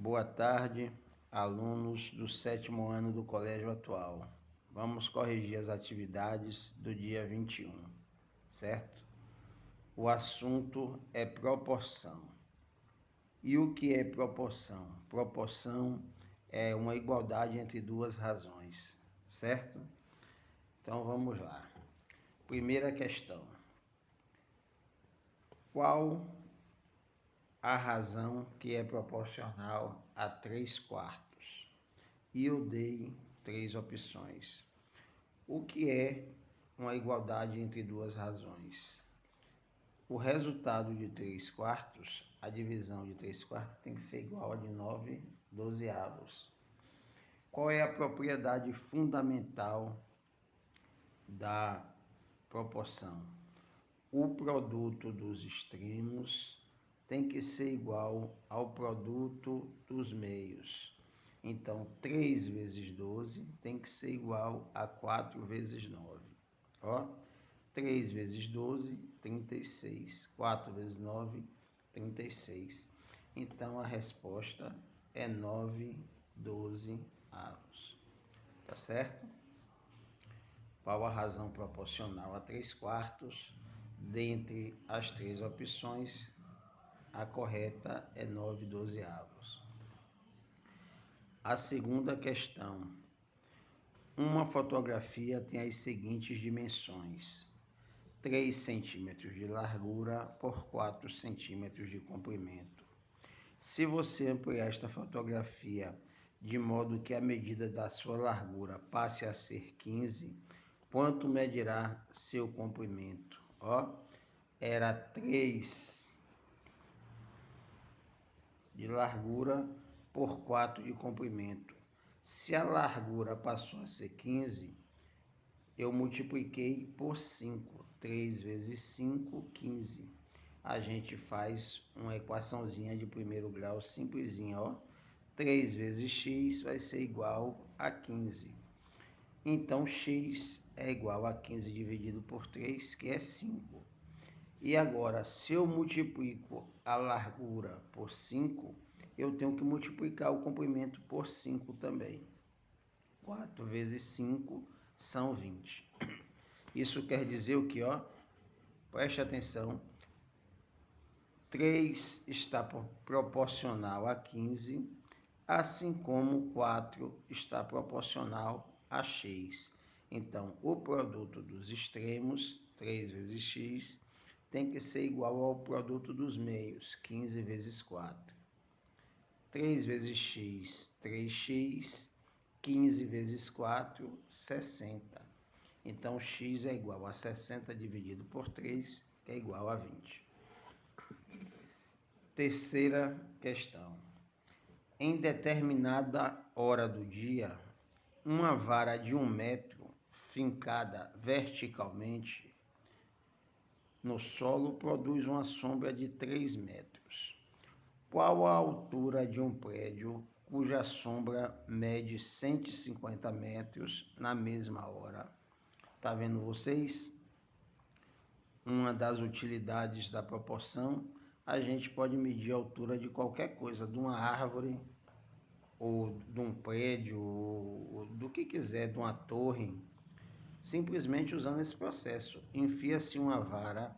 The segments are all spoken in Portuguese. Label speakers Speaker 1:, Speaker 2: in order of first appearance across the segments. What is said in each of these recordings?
Speaker 1: Boa tarde, alunos do 7º ano do colégio atual. Vamos corrigir as atividades do dia 21, certo? O assunto é proporção. E o que é proporção? Proporção é uma igualdade entre duas razões, certo? Então vamos lá. Primeira questão. Qual a razão que é proporcional a 3/4? E eu dei 3 opções. O que é uma igualdade entre duas razões? O resultado de 3/4, a divisão de 3/4 tem que ser igual a de 9/12. Qual é a propriedade fundamental da proporção? O produto dos extremos tem que ser igual ao produto dos meios. Então, 3 vezes 12 tem que ser igual a 4 vezes 9. Ó, 3 vezes 12, 36. 4 vezes 9, 36. Então, a resposta é 9/12. Tá certo? Qual a razão proporcional a 3/4? Dentre as 3 opções, a correta é 9/12. A segunda questão. Uma fotografia tem as seguintes dimensões: 3 centímetros de largura por 4 centímetros de comprimento. Se você ampliar esta fotografia de modo que a medida da sua largura passe a ser 15, quanto medirá seu comprimento? Ó, era 3 de largura por 4 de comprimento. Se a largura passou a ser 15, eu multipliquei por 5. 3 vezes 5, 15. A gente faz uma equaçãozinha de primeiro grau simplesinha, ó. 3 vezes x vai ser igual a 15. Então, x é igual a 15 dividido por 3, que é 5. E agora, se eu multiplico a largura por 5, eu tenho que multiplicar o comprimento por 5 também. 4 vezes 5 são 20. Isso quer dizer o que, ó? Preste atenção. 3 está proporcional a 15, assim como 4 está proporcional a x. Então, o produto dos extremos, 3 vezes x, tem que ser igual ao produto dos meios, 15 vezes 4. 3 vezes x, 3x, 15 vezes 4, 60. Então, x é igual a 60 dividido por 3, que é igual a 20. Terceira questão. Em determinada hora do dia, uma vara de 1 metro fincada verticalmente no solo produz uma sombra de 3 metros. Qual a altura de um prédio cuja sombra mede 150 metros na mesma hora? Tá vendo vocês? Uma das utilidades da proporção, a gente pode medir a altura de qualquer coisa, de uma árvore, ou de um prédio, ou do que quiser, de uma torre, simplesmente usando esse processo. Enfia-se uma vara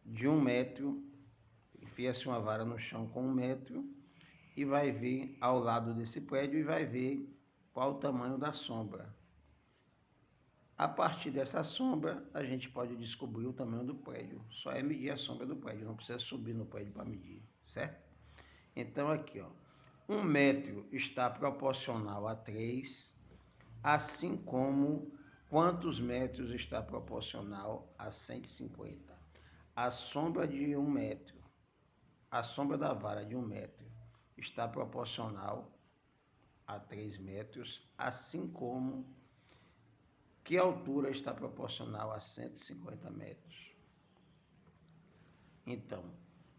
Speaker 1: de 1 metro, enfia-se uma vara no chão com 1 metro e vai ver ao lado desse prédio e vai ver qual o tamanho da sombra. A partir dessa sombra, a gente pode descobrir o tamanho do prédio. Só é medir a sombra do prédio, não precisa subir no prédio para medir, certo? Então, aqui, ó, 1 metro está proporcional a 3, assim como quantos metros está proporcional a 150. A sombra de 1 metro, a sombra da vara de 1 metro está proporcional a 3 metros, assim como que altura está proporcional a 150 metros. Então,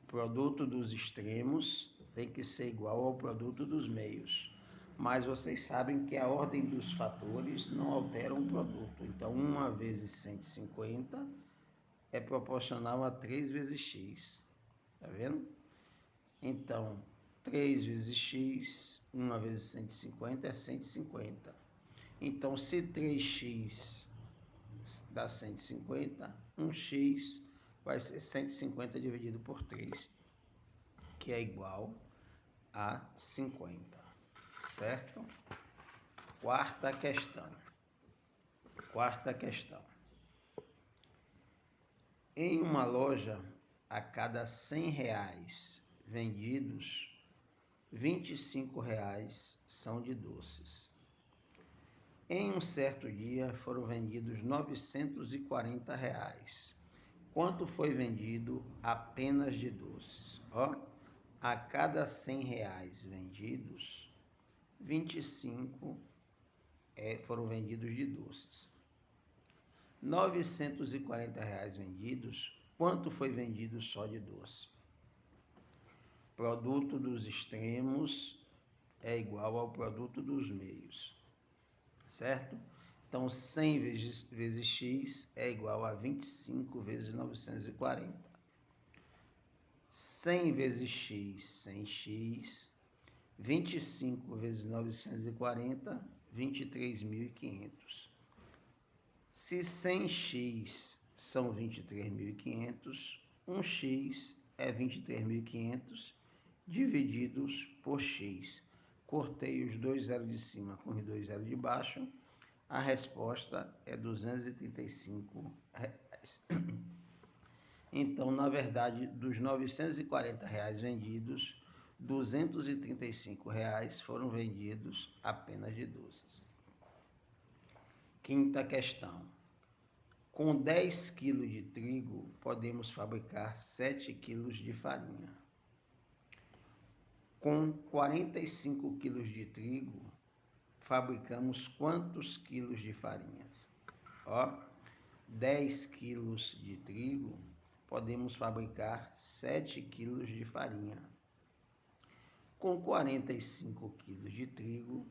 Speaker 1: o produto dos extremos tem que ser igual ao produto dos meios. Mas vocês sabem que a ordem dos fatores não altera o produto. Então, 1 vezes 150 é proporcional a 3 vezes x. Tá vendo? Então, 3 vezes x, 1 vezes 150 é 150. Então, se 3x dá 150, 1x vai ser 150 dividido por 3, que é igual a 50, certo? Quarta questão. Em uma loja, a cada 100 reais vendidos, 25 reais são de doces. Em um certo dia, foram vendidos 940 reais. Quanto foi vendido apenas de doces? A cada 100 reais vendidos, 25 foram vendidos de doces. 940 reais vendidos, quanto foi vendido só de doce? Produto dos extremos é igual ao produto dos meios, certo? Então, 100 vezes x é igual a 25 vezes 940. 100 vezes x, 100x. 25 vezes 940, 23.500. Se 100x são 23.500, 1x é 23.500 divididos por x. Cortei os dois zeros de cima com os dois zeros de baixo. A resposta é 235 reais. Então, na verdade, dos 940 reais vendidos, 235 reais foram vendidos apenas de doces. Quinta questão. Com 10 kg de trigo, podemos fabricar 7 kg de farinha. Com 45 kg de trigo, fabricamos quantos quilos de farinha? 10 kg de trigo, podemos fabricar 7 kg de farinha. Com 45 kg de trigo,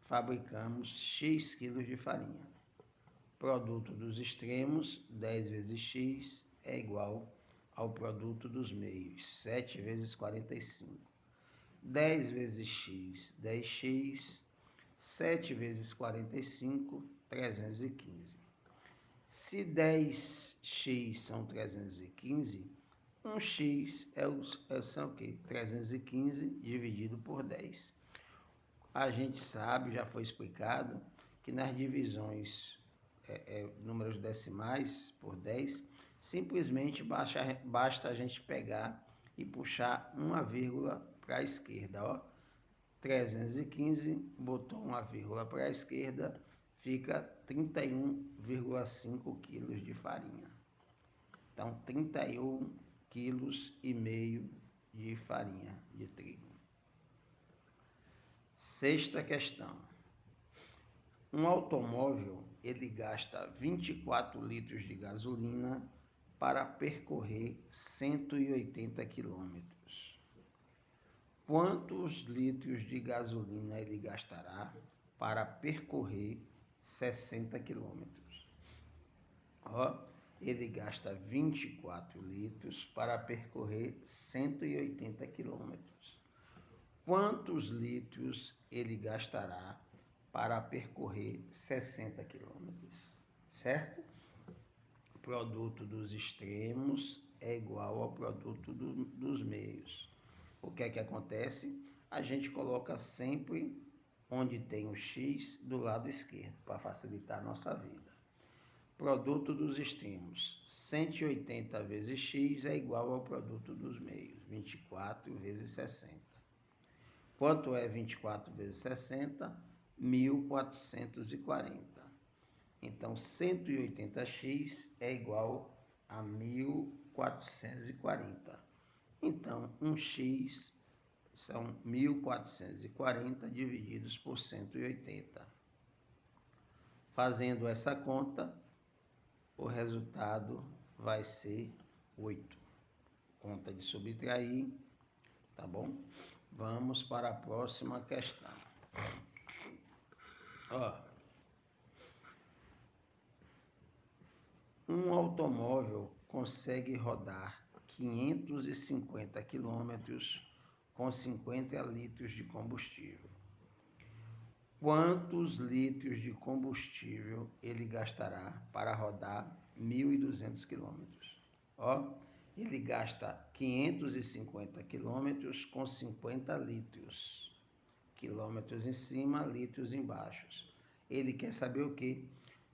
Speaker 1: fabricamos x quilos de farinha. Produto dos extremos, 10 vezes x, é igual ao produto dos meios, 7 vezes 45. 10 vezes x, 10x, 7 vezes 45, 315. Se 10x são 315, 1x são o quê? 315 dividido por 10. A gente sabe, já foi explicado, que nas divisões números decimais por 10, simplesmente basta a gente pegar e puxar uma vírgula para a esquerda. 315, botou uma vírgula para a esquerda, fica 31,5 quilos de farinha. Então, 31,5 quilos de farinha de trigo. Sexta questão. Um automóvel, ele gasta 24 litros de gasolina para percorrer 180 quilômetros. Quantos litros de gasolina ele gastará para percorrer 60 quilômetros? Ele gasta 24 litros para percorrer 180 quilômetros. Quantos litros ele gastará para percorrer 60 quilômetros? Certo? O produto dos extremos é igual ao produto dos meios. O que é que acontece? A gente coloca sempre onde tem o x do lado esquerdo, para facilitar a nossa vida. Produto dos extremos, 180 vezes x é igual ao produto dos meios, 24 vezes 60. Quanto é 24 vezes 60? 1.440. Então, 180x é igual a 1.440. Então, 1x são 1.440 divididos por 180. Fazendo essa conta, o resultado vai ser 8. Conta de subtrair, tá bom? Vamos para a próxima questão. Um automóvel consegue rodar 550 quilômetros com 50 litros de combustível. Quantos litros de combustível ele gastará para rodar 1.200 quilômetros? Ele gasta 550 quilômetros com 50 litros. Quilômetros em cima, litros embaixo. Ele quer saber o quê?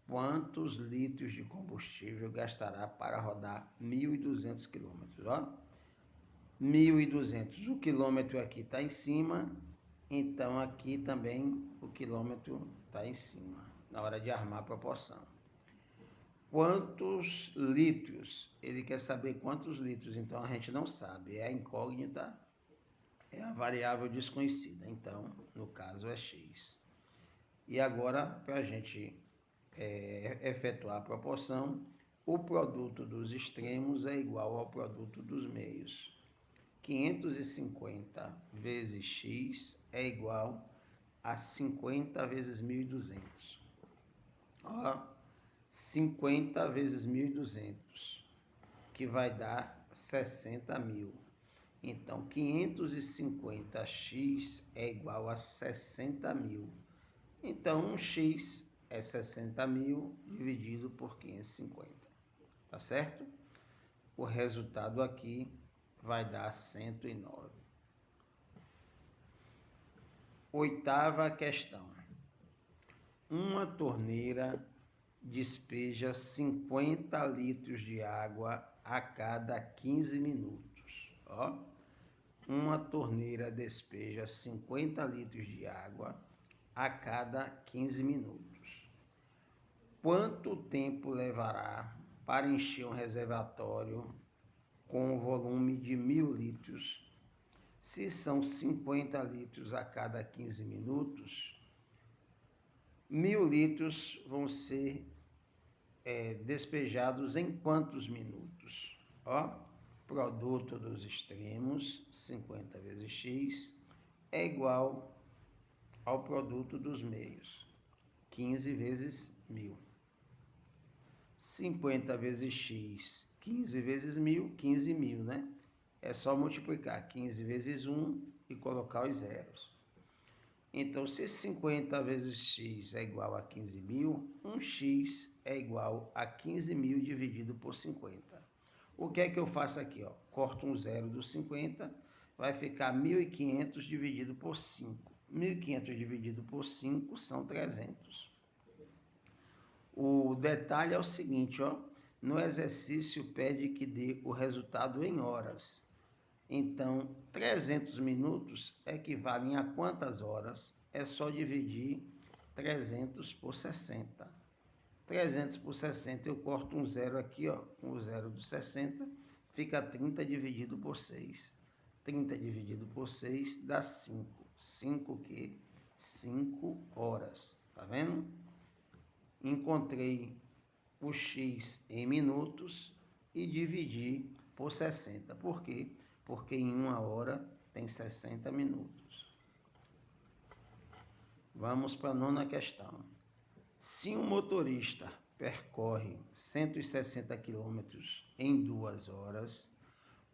Speaker 1: Quantos litros de combustível gastará para rodar 1.200 quilômetros? 1.200. O quilômetro aqui está em cima, então aqui também o quilômetro está em cima, na hora de armar a proporção. Quantos litros? Ele quer saber quantos litros, então a gente não sabe, é a incógnita, é a variável desconhecida, então no caso é x. E agora, para a gente efetuar a proporção, o produto dos extremos é igual ao produto dos meios. 550 vezes x é igual a 50 vezes 1.200. 50 vezes 1.200, que vai dar 60.000. Então, 550x é igual a 60.000. Então, 1x é 60.000 dividido por 550. Tá certo? O resultado aqui vai dar 109. Oitava questão. Uma torneira despeja 50 litros de água a cada 15 minutos. Uma torneira despeja 50 litros de água a cada 15 minutos. Quanto tempo levará para encher um reservatório com um volume de 1.000 litros? Se são 50 litros a cada 15 minutos, 1.000 litros vão ser despejados em quantos minutos? Produto dos extremos, 50 vezes x, é igual ao produto dos meios, 15 vezes 1.000. 50 vezes x, 15 vezes 1.000, 15.000, né? É só multiplicar 15 vezes 1 e colocar os zeros. Então, se 50 vezes x é igual a 15.000, 1x é igual a 15.000 dividido por 50. O que é que eu faço aqui? Corto um zero do 50, vai ficar 1.500 dividido por 5. 1.500 dividido por 5 são 300. O detalhe é o seguinte, no exercício pede que dê o resultado em horas. Então, 300 minutos equivalem a quantas horas? É só dividir 300 por 60. 300 por 60, eu corto um zero aqui, o zero do 60, fica 30 dividido por 6. 30 dividido por 6 dá 5. 5 o quê? 5 horas. Tá vendo? Encontrei o x em minutos e dividi por 60. Por quê? Porque em uma hora tem 60 minutos. Vamos para a nona questão. Se um motorista percorre 160 quilômetros em 2 horas,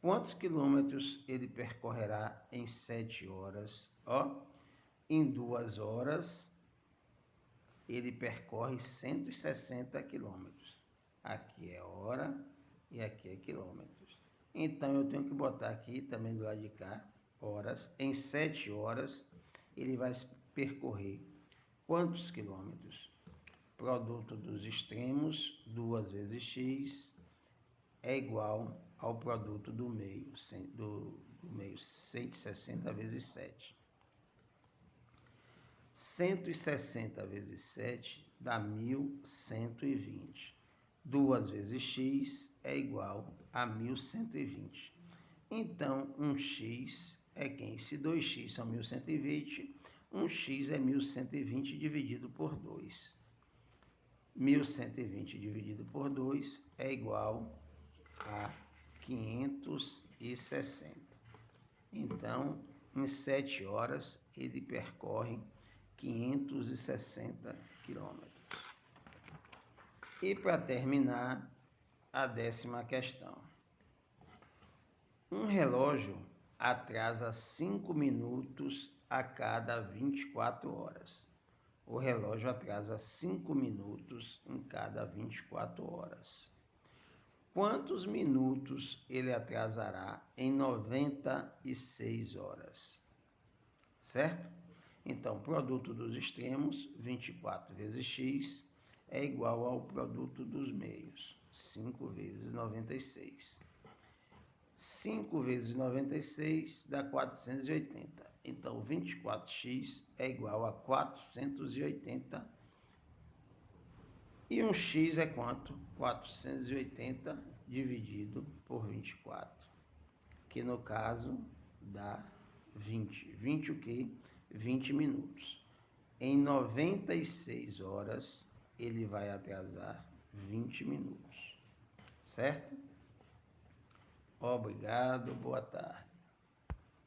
Speaker 1: quantos quilômetros ele percorrerá em 7 horas? Em 2 horas, ele percorre 160 quilômetros. Aqui é hora e aqui é quilômetros. Então, eu tenho que botar aqui, também do lado de cá, horas. Em 7 horas, ele vai percorrer quantos quilômetros? Produto dos extremos, 2 vezes x, é igual ao produto do meio, do meio 160 vezes 7. 160 vezes 7 dá 1.120. 2 vezes x é igual a 1.120. Então, 1x é quem? Se 2x são 1.120, 1x é 1.120 dividido por 2. 1.120 dividido por 2 é igual a 560. Então, em 7 horas, ele percorre 560 quilômetros. E para terminar, a 10ª questão. Um relógio atrasa 5 minutos a cada 24 horas. O relógio atrasa 5 minutos em cada 24 horas. Quantos minutos ele atrasará em 96 horas? Certo? Então, produto dos extremos, 24 vezes x, é igual ao produto dos meios, 5 vezes 96. 5 vezes 96 dá 480. Então, 24x é igual a 480. E um x é quanto? 480 dividido por 24. Que no caso dá 20. 20 o quê? 20 minutos. Em 96 horas, ele vai atrasar 20 minutos. Certo? Obrigado, boa tarde.